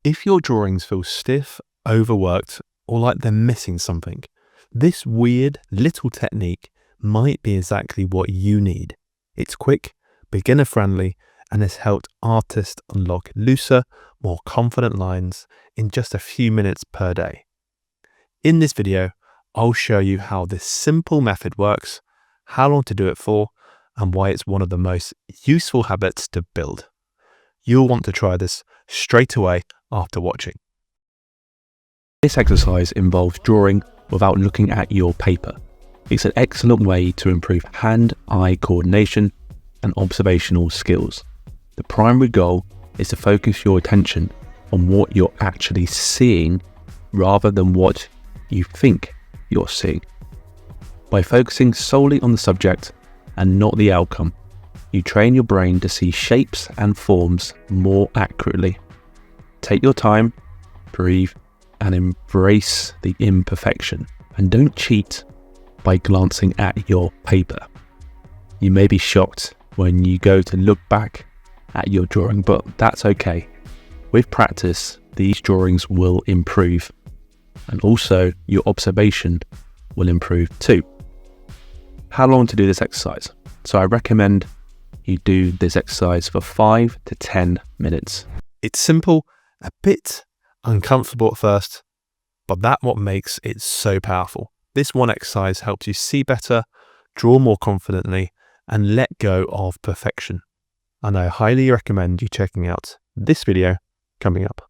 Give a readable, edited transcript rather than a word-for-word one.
If your drawings feel stiff, overworked, or like they're missing something, this weird little technique might be exactly what you need. It's quick, beginner friendly, and has helped artists unlock looser, more confident lines in just a few minutes per day. In this video, I'll show you how this simple method works, how long to do it for, and why it's one of the most useful habits to build. You'll want to try this straight away after watching. This exercise involves drawing without looking at your paper. It's an excellent way to improve hand-eye coordination and observational skills. The primary goal is to focus your attention on what you're actually seeing rather than what you think you're seeing. By focusing solely on the subject and not the outcome, you train your brain to see shapes and forms more accurately. Take your time, breathe, and embrace the imperfection. And don't cheat by glancing at your paper. You may be shocked when you go to look back at your drawing, but that's okay. With practice, these drawings will improve, and also your observation will improve too. How long to do this exercise? So I recommend you do this exercise for 5 to 10 minutes. It's simple, a bit uncomfortable at first, but that's what makes it so powerful. This one exercise helps you see better, draw more confidently, and let go of perfection. And I highly recommend you checking out this video coming up.